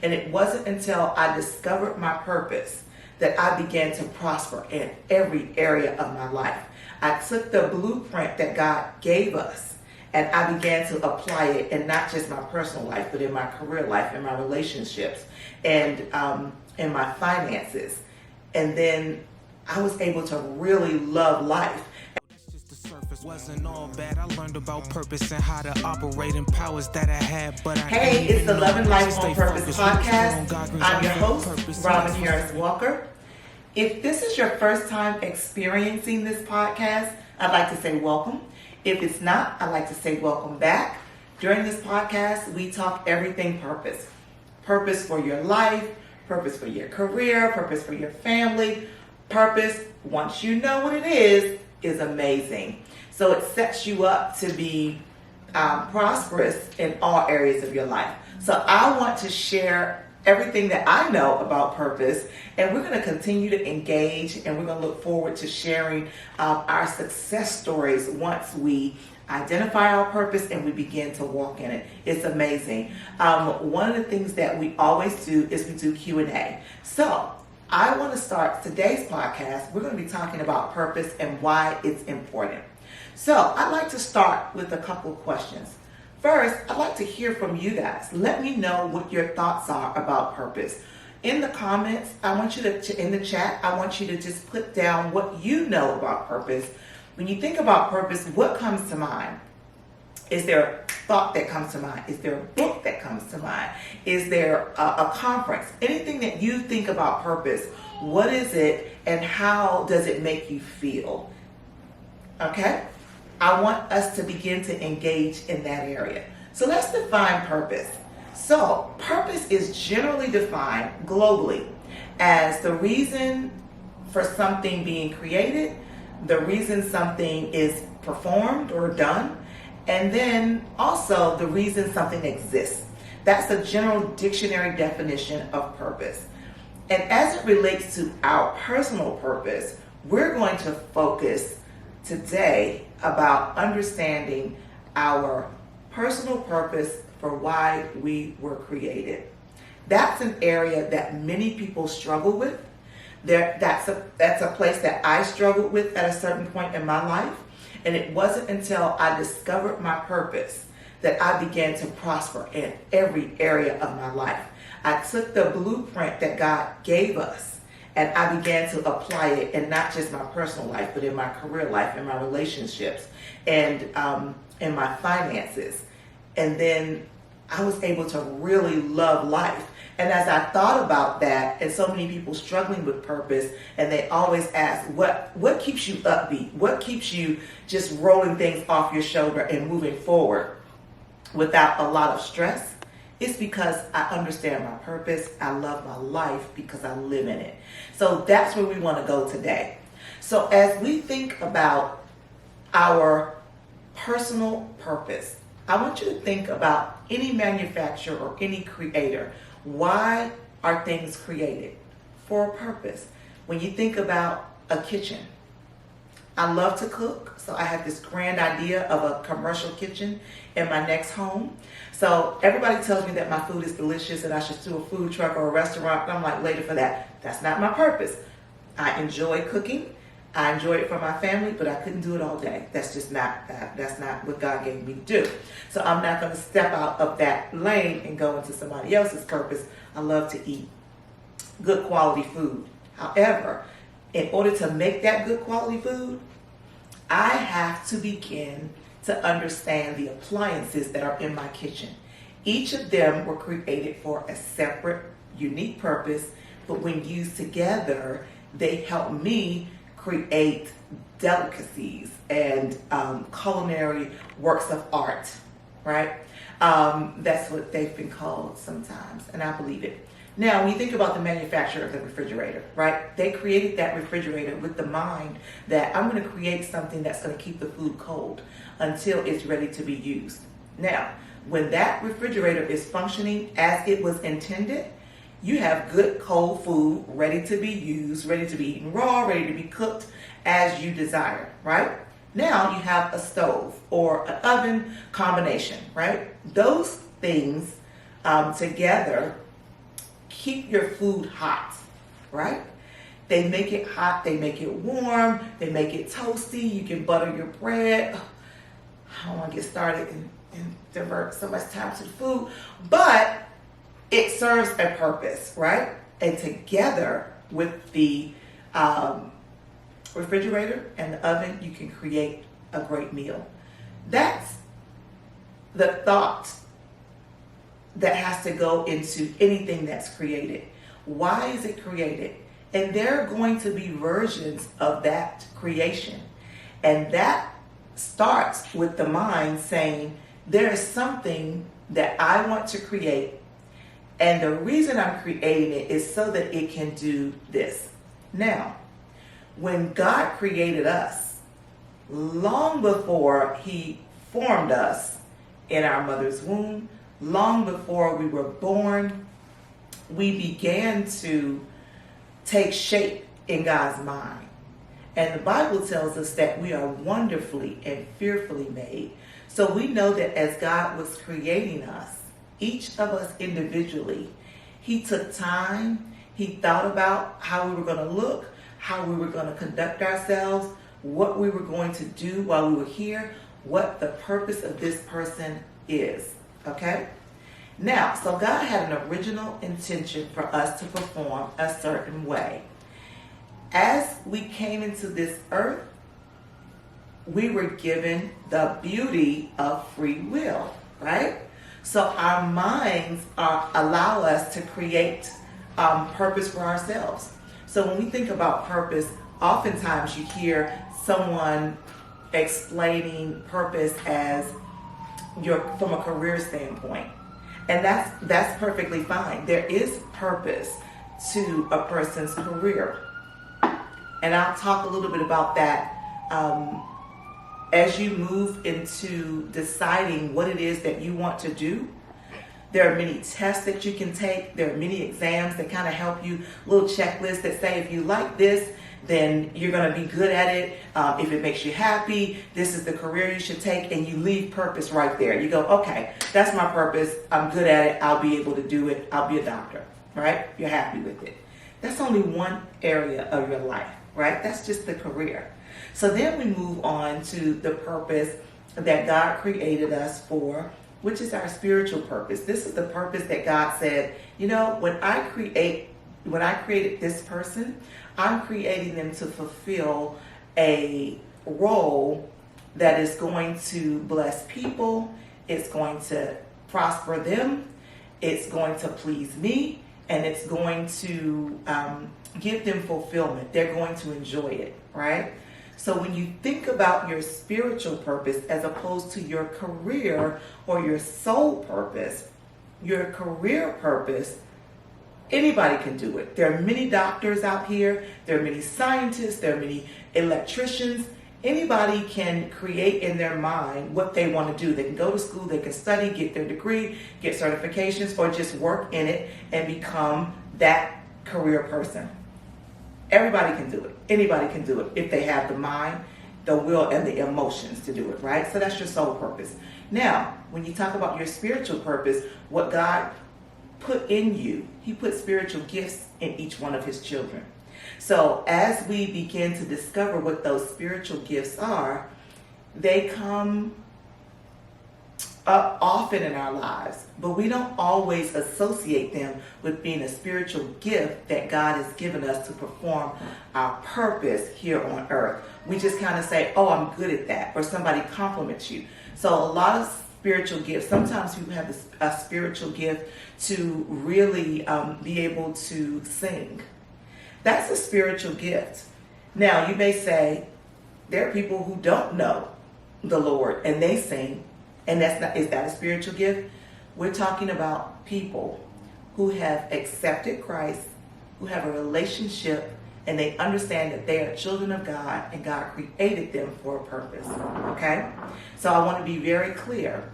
And it wasn't until I discovered my purpose that I began to prosper in every area of my life. I took the blueprint that God gave us and I began to apply it in not just my personal life, but in my career life, in my relationships, and in my finances. And then I was able to really love life. Wasn't all bad. I learned about purpose and how to operate in powers that I had, but Hey, it's the Lovin Life on Purpose podcast. I'm your host, Robin Harris Walker. If this is your first time experiencing this podcast, I'd like to say welcome. If it's not, I'd like to say welcome back. During this podcast, we talk everything purpose. Purpose for your life, purpose for your career, purpose for your family. Purpose, once you know what it is amazing. So it sets you up to be prosperous in all areas of your life. So I want to share everything that I know about purpose, and we're going to continue to engage, and we're going to look forward to sharing our success stories once we identify our purpose and we begin to walk in it. It's amazing. One of the things that we always do is we do Q&A. So I want to start today's podcast. We're going to be talking about purpose and why it's important. So I'd like to start with a couple of questions. First, I'd like to hear from you guys. Let me know what your thoughts are about purpose. In the comments, I want you to in the chat, I want you to just put down what you know about purpose. When you think about purpose, what comes to mind? Is there a thought that comes to mind? Is there a book that comes to mind? Is there a conference? Anything that you think about purpose, what is it and how does it make you feel? Okay? I want us to begin to engage in that area. So let's define purpose. So purpose is generally defined globally as the reason for something being created, the reason something is performed or done, and then also the reason something exists. That's the general dictionary definition of purpose. And as it relates to our personal purpose, we're going to focus today about understanding our personal purpose for why we were created. That's an area that many people struggle with. That's a place that I struggled with at a certain point in my life. And it wasn't until I discovered my purpose that I began to prosper in every area of my life. I took the blueprint that God gave us and I began to apply it in not just my personal life, but in my career life, in my relationships, and in my finances. And then I was able to really love life. And as I thought about that, and so many people struggling with purpose, and they always ask, what keeps you upbeat? What keeps you just rolling things off your shoulder and moving forward without a lot of stress? It's because I understand my purpose. I love my life because I live in it. So that's where we want to go today. So as we think about our personal purpose, I want you to think about any manufacturer or any creator. Why are things created? For a purpose. When you think about a kitchen, I love to cook, so I have this grand idea of a commercial kitchen in my next home. So everybody tells me that my food is delicious and I should do a food truck or a restaurant. I'm like, later for that. That's not my purpose. I enjoy cooking. I enjoy it for my family, but I couldn't do it all day. That's just not what God gave me to do. So I'm not going to step out of that lane and go into somebody else's purpose. I love to eat good quality food. However, in order to make that good quality food, I have to begin to understand the appliances that are in my kitchen. Each of them were created for a separate, unique purpose, but when used together, they help me create delicacies and culinary works of art, right? That's what they've been called sometimes, and I believe it. Now, when you think about the manufacturer of the refrigerator, right? They created that refrigerator with the mind that I'm going to create something that's going to keep the food cold until it's ready to be used. Now, when that refrigerator is functioning as it was intended, you have good cold food ready to be used, ready to be eaten raw, ready to be cooked as you desire, right? Now you have a stove or an oven combination, right? Those things together keep your food hot, right? They make it hot, they make it warm, they make it toasty, you can butter your bread. I don't want to get started and divert so much time to the food, but it serves a purpose, right? And together with the refrigerator and the oven, you can create a great meal. That's the thought that has to go into anything that's created. Why is it created? And there are going to be versions of that creation. And that starts with the mind saying, there is something that I want to create. And the reason I'm creating it is so that it can do this. Now, when God created us, long before he formed us in our mother's womb, long before we were born, we began to take shape in God's mind. And the Bible tells us that we are wonderfully and fearfully made. So we know that as God was creating us, each of us individually, he took time, he thought about how we were going to look, how we were going to conduct ourselves, what we were going to do while we were here, what the purpose of this person is. Okay? Now, so God had an original intention for us to perform a certain way. As we came into this earth, we were given the beauty of free will, right? So our minds allow us to create purpose for ourselves. So when we think about purpose, oftentimes you hear someone explaining purpose as from a career standpoint. And that's perfectly fine. There is purpose to a person's career. And I'll talk a little bit about that as you move into deciding what it is that you want to do. There are many tests that you can take. There are many exams that kind of help you, little checklists that say if you like this, then you're going to be good at it. If it makes you happy, this is the career you should take, and you leave purpose right there. You go, okay, that's my purpose. I'm good at it. I'll be able to do it. I'll be a doctor, right? You're happy with it. That's only one area of your life, right? That's just the career. So then we move on to the purpose that God created us for, which is our spiritual purpose. This is the purpose that God said, you know, when I created this person, I'm creating them to fulfill a role that is going to bless people, it's going to prosper them, it's going to please me, and it's going to give them fulfillment. They're going to enjoy it, right? So when you think about your spiritual purpose as opposed to your career or your soul purpose, your career purpose, anybody can do it. There are many doctors out here. There are many scientists. There are many electricians. Anybody can create in their mind what they want to do. They can go to school, they can study, get their degree, get certifications, or just work in it and become that career person. Everybody can do it. Anybody can do it if they have the mind, the will, and the emotions to do it, right? So that's your soul purpose. Now, when you talk about your spiritual purpose, what God put in you, he put spiritual gifts in each one of his children. So as we begin to discover what those spiritual gifts are, they come up often in our lives, but we don't always associate them with being a spiritual gift that God has given us to perform our purpose here on earth. We just kind of say, oh, I'm good at that, or somebody compliments you. So a lot of spiritual gifts, sometimes people have a spiritual gift to really be able to sing. That's a spiritual gift. Now, you may say, there are people who don't know the Lord and they sing, and is that a spiritual gift? We're talking about people who have accepted Christ, who have a relationship, and they understand that they are children of God and God created them for a purpose. Okay? So I want to be very clear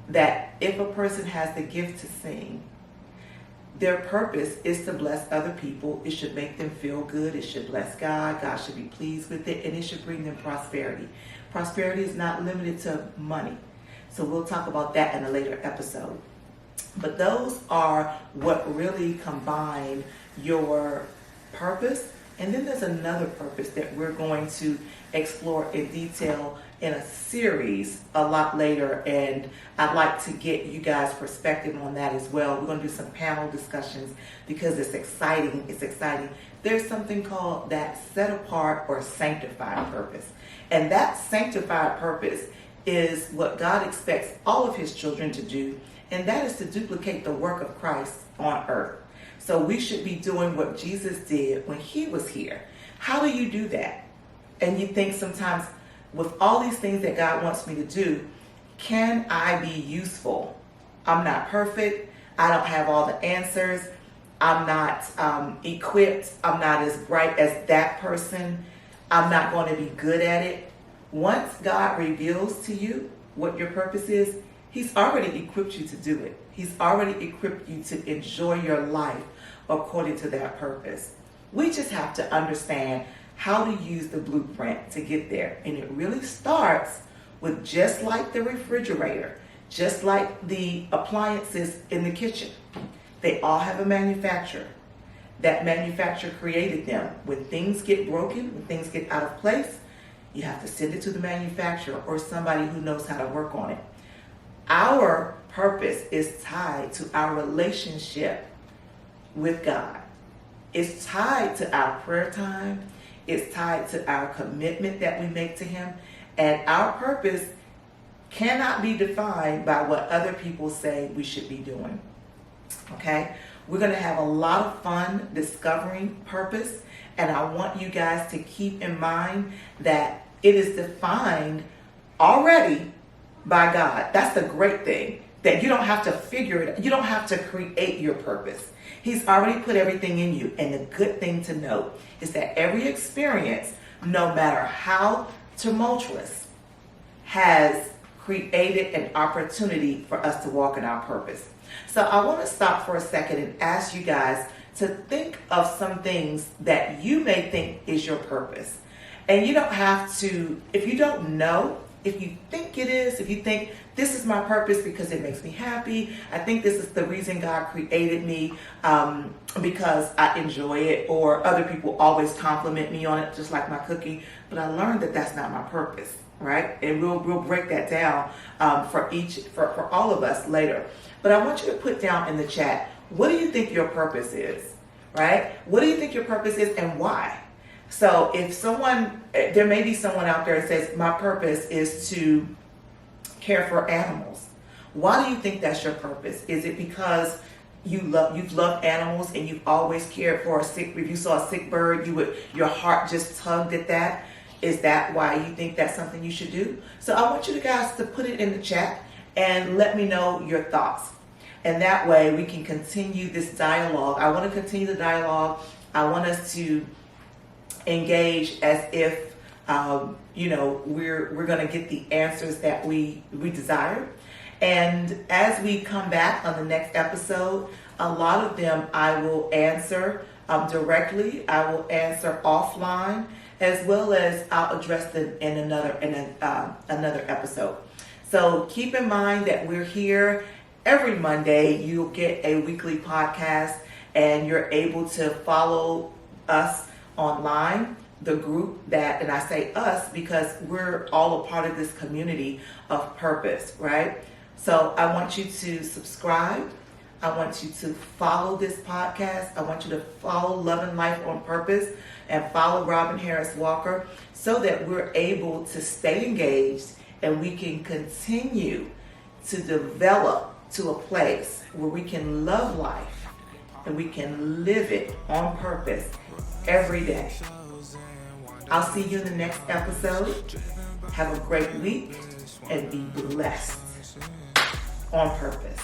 that if a person has the gift to sing, their purpose is to bless other people. It should make them feel good. It should bless God. God should be pleased with it, and it should bring them prosperity. Prosperity is not limited to money. So we'll talk about that in a later episode. But those are what really combine your purpose. And then there's another purpose that we're going to explore in detail in a series a lot later. And I'd like to get you guys' perspective on that as well. We're going to do some panel discussions because it's exciting. It's exciting. There's something called that set apart or sanctified purpose. And that sanctified purpose is what God expects all of his children to do. And that is to duplicate the work of Christ on earth. So we should be doing what Jesus did when he was here. How do you do that? And you think sometimes, with all these things that God wants me to do, can I be useful? I'm not perfect. I don't have all the answers. I'm not equipped. I'm not as bright as that person. I'm not going to be good at it. Once God reveals to you what your purpose is, he's already equipped you to do it. He's already equipped you to enjoy your life according to that purpose. We just have to understand how to use the blueprint to get there. And it really starts with, just like the refrigerator, just like the appliances in the kitchen. They all have a manufacturer. That manufacturer created them. When things get broken, when things get out of place, you have to send it to the manufacturer or somebody who knows how to work on it. Our purpose is tied to our relationship with God. It's tied to our prayer time. It's tied to our commitment that we make to him. And our purpose cannot be defined by what other people say we should be doing. Okay? We're going to have a lot of fun discovering purpose. And I want you guys to keep in mind that it is defined already by God. That's the great thing, that you don't have to figure it. You don't have to create your purpose. He's already put everything in you. And the good thing to note is that every experience, no matter how tumultuous, has created an opportunity for us to walk in our purpose. So I want to stop for a second and ask you guys to think of some things that you may think is your purpose. And you don't have to, if you don't know, if you think it is, if you think this is my purpose because it makes me happy, I think this is the reason God created me because I enjoy it, or other people always compliment me on it, just like my cookie. But I learned that that's not my purpose, right? And we'll break that down for all of us later. But I want you to put down in the chat, what do you think your purpose is, right? What do you think your purpose is and why? So if there may be someone out there that says, my purpose is to care for animals. Why do you think that's your purpose? Is it because you've loved animals and you've always cared for if you saw a sick bird, your heart just tugged at that? Is that why you think that's something you should do? So I want you guys to put it in the chat and let me know your thoughts. And that way we can continue this dialogue. I want to continue the dialogue. I want us to engage as if we're going to get the answers that we desire. And as we come back on the next episode, a lot of them I will answer directly. I will answer offline, as well as I'll address them in another episode. So keep in mind that we're here every Monday. You'll get a weekly podcast, and you're able to follow us online, the group that, and I say us because we're all a part of this community of purpose, right? So I want you to subscribe. I want you to follow this podcast. I want you to follow Lovin Life on Purpose and follow Robin Harris Walker, so that we're able to stay engaged and we can continue to develop to a place where we can love life and we can live it on purpose every day. I'll see you in the next episode. Have a great week and be blessed on purpose.